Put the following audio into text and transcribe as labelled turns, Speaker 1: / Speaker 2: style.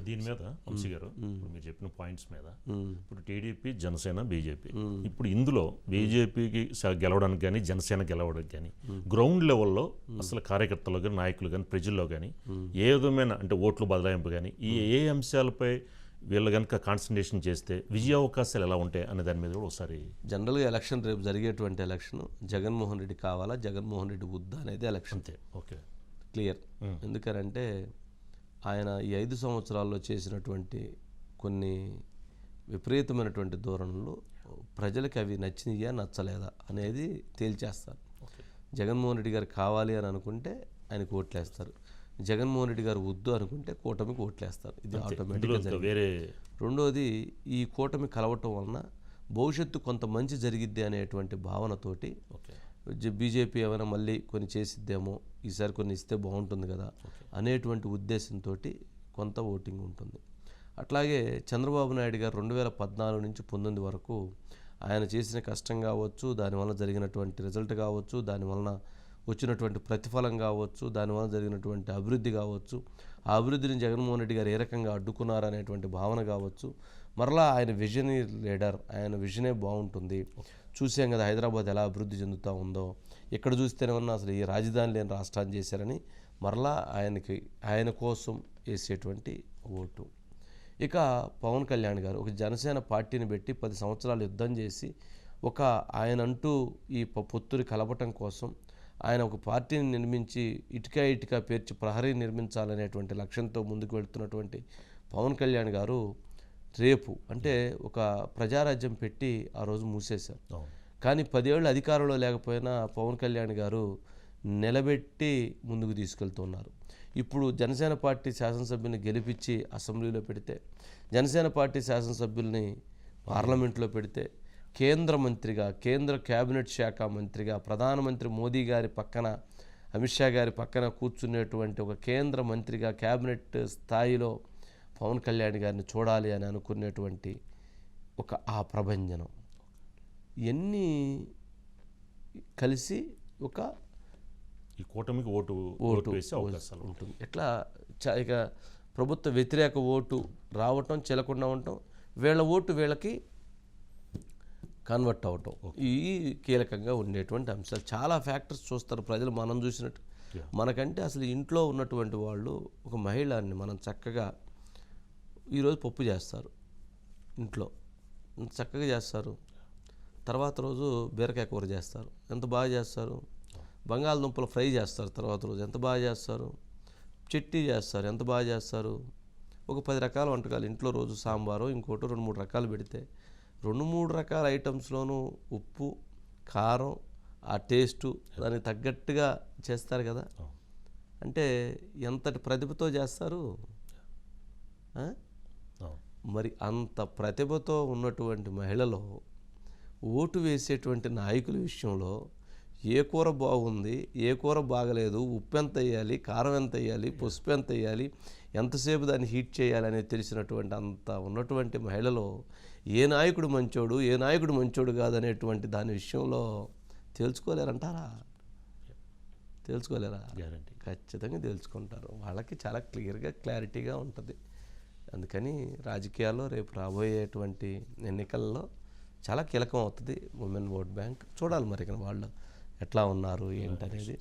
Speaker 1: దీని మీద వంశీ గారు ఇప్పుడు మీరు చెప్పిన పాయింట్స్ మీద ఇప్పుడు టీడీపీ జనసేన బీజేపీ ఇప్పుడు ఇందులో బీజేపీకి గెలవడానికి కానీ జనసేన గెలవడానికి కానీ గ్రౌండ్ లెవెల్లో అసలు కార్యకర్తలు కానీ నాయకులు కానీ ప్రజల్లో కానీ ఏ విధమైన అంటే ఓట్లు బదలాయింపు కానీ ఈ ఏ అంశాలపై వీళ్ళు కనుక కాన్సన్ట్రేషన్ చేస్తే విజయ అవకాశాలు ఎలా ఉంటాయి అనే దాని మీద కూడా ఒకసారి
Speaker 2: జనరల్గా ఎలక్షన్ రేపు జరిగేటువంటి ఎలక్షన్ జగన్మోహన్ రెడ్డి కావాలా జగన్మోహన్ రెడ్డి వద్దా అనేది ఎలక్షన్.
Speaker 1: అంతే, ఓకే,
Speaker 2: క్లియర్. ఎందుకనంటే ఆయన ఈ 5 సంవత్సరాల్లో చేసినటువంటి కొన్ని విపరీతమైనటువంటి ధోరణులు ప్రజలకి అవి నచ్చినయా నచ్చలేదా అనేది తేల్చేస్తారు. జగన్మోహన్ రెడ్డి గారు కావాలి అని అనుకుంటే ఆయనకు ఓట్లేస్తారు, జగన్మోహన్ రెడ్డి గారు వద్దు అనుకుంటే కూటమికి ఓట్లేస్తారు. ఇది ఆటోమేటిక్గా. రెండోది, ఈ కూటమి కలవటం వలన భవిష్యత్తు కొంత మంచి జరిగిద్ది అనేటువంటి భావనతోటి బీజేపీ ఏమైనా మళ్ళీ కొన్ని చేసిద్దేమో, ఈసారి కొన్ని ఇస్తే బాగుంటుంది కదా అనేటువంటి ఉద్దేశంతో కొంత ఓటింగ్ ఉంటుంది. అట్లాగే చంద్రబాబు నాయుడు గారు 2014 నుంచి 19 వరకు ఆయన చేసిన కష్టం కావచ్చు, దానివల్ల జరిగినటువంటి రిజల్ట్ కావచ్చు, దానివలన వచ్చినటువంటి ప్రతిఫలం కావచ్చు, దానివల్ల జరిగినటువంటి అభివృద్ధి కావచ్చు, ఆ అభివృద్ధిని జగన్మోహన్ రెడ్డి గారు ఏ రకంగా అడ్డుకున్నారు అనేటువంటి భావన కావచ్చు, మరలా ఆయన విజనరీ లీడర్, ఆయన విజనే బాగుంటుంది. చూసాం కదా హైదరాబాద్ ఎలా అభివృద్ధి చెందుతూ ఉందో, ఎక్కడ చూస్తేనే ఉన్నా అసలు ఈ రాజధాని లేని రాష్ట్రాన్ని చేశారని మరలా ఆయన కోసం వేసేటువంటి ఓటు. ఇక పవన్ కళ్యాణ్ గారు ఒక జనసేన పార్టీని పెట్టి 10 సంవత్సరాలు యుద్ధం చేసి ఆయనంటూ ఈ పొత్తుని కలపటం కోసం ఆయన ఒక పార్టీని నిర్మించి ఇటుక పేర్చి ప్రహరీ నిర్మించాలనేటువంటి లక్ష్యంతో ముందుకు వెళుతున్నటువంటి పవన్ కళ్యాణ్ గారు రేపు అంటే ఒక ప్రజారాజ్యం పెట్టి ఆ రోజు మూసేశారు. కానీ 10 ఏళ్ళు అధికారంలో లేకపోయినా పవన్ కళ్యాణ్ గారు నిలబెట్టి ముందుకు తీసుకెళ్తున్నారు. ఇప్పుడు జనసేన పార్టీ శాసనసభ్యుల్ని గెలిపించి అసెంబ్లీలో పెడితే, జనసేన పార్టీ శాసనసభ్యుల్ని పార్లమెంట్లో పెడితే, కేంద్ర మంత్రిగా, కేంద్ర క్యాబినెట్ శాఖ మంత్రిగా, ప్రధానమంత్రి మోదీ గారి పక్కన, అమిత్ షా గారి పక్కన కూర్చునేటువంటి ఒక కేంద్ర మంత్రిగా క్యాబినెట్ స్థాయిలో పవన్ కళ్యాణ్ గారిని చూడాలి అని అనుకునేటువంటి ఆ ప్రభంజనం ఇవన్నీ కలిసి
Speaker 1: ఈ కూటమికి ఓటు వేసే అవకాశాలు
Speaker 2: ఉంటుంది. ఎట్లా ఇక ప్రభుత్వ వ్యతిరేక ఓటు రావటం, చెల్లకుండా ఉండటం, వీళ్ళ ఓటు వీళ్ళకి కన్వర్ట్ అవటం, ఈ కీలకంగా ఉండేటువంటి అంశాలు. చాలా ఫ్యాక్టర్స్ చూస్తారు ప్రజలు. మనం చూసినట్టు మనకంటే అసలు ఇంట్లో ఉన్నటువంటి వాళ్ళు ఒక మహిళని మనం చక్కగా ఈరోజు పప్పు చేస్తారు, ఇంట్లో చక్కగా చేస్తారు, తర్వాత రోజు బీరకాయ కూర చేస్తారు, ఎంత బాగా చేస్తారు. బంగాళదుంపలు ఫ్రై చేస్తారు, తర్వాత రోజు ఎంత బాగా చేస్తారు. చట్నీ చేస్తారు, ఎంత బాగా చేస్తారు. ఒక 10 రకాల వంటకాలు ఇంట్లో రోజు సాంబారు ఇంకోటి 2-3 రకాలు పెడితే 2-3 రకాల ఐటమ్స్లోనూ ఉప్పు, కారం, ఆ టేస్టు దానికి తగ్గట్టుగా చేస్తారు కదా. అంటే ఎంతటి ప్రతిభతో చేస్తారు. మరి అంత ప్రతిభతో ఉన్నటువంటి మహిళలో ఓటు వేసేటువంటి నాయకుల విషయంలో ఏ కూర బాగుంది, ఏ కూర బాగలేదు, ఉప్పు ఎంత వేయాలి, కారం ఎంత వేయాలి, పసుపు ఎంత వేయాలి, ఎంతసేపు దాన్ని హీట్ చేయాలి అనేది తెలిసినటువంటి అంత ఉన్నటువంటి మహిళలో ఏ నాయకుడు మంచోడు, ఏ నాయకుడు మంచోడు కాదనేటువంటి దాని విషయంలో తేల్చుకోలేరంటారా? తేల్చుకోలేరా? ఖచ్చితంగా తేల్చుకుంటారు. వాళ్ళకి చాలా క్లారిటీగా ఉంటుంది. అందుకని రాజకీయాల్లో రేపు రాబోయేటువంటి ఎన్నికల్లో చాలా కీలకం అవుతుంది ఉమెన్ ఓట్ బ్యాంక్. చూడాలి మరి వాళ్ళు ఎట్లా ఉన్నారు ఏంటనేది.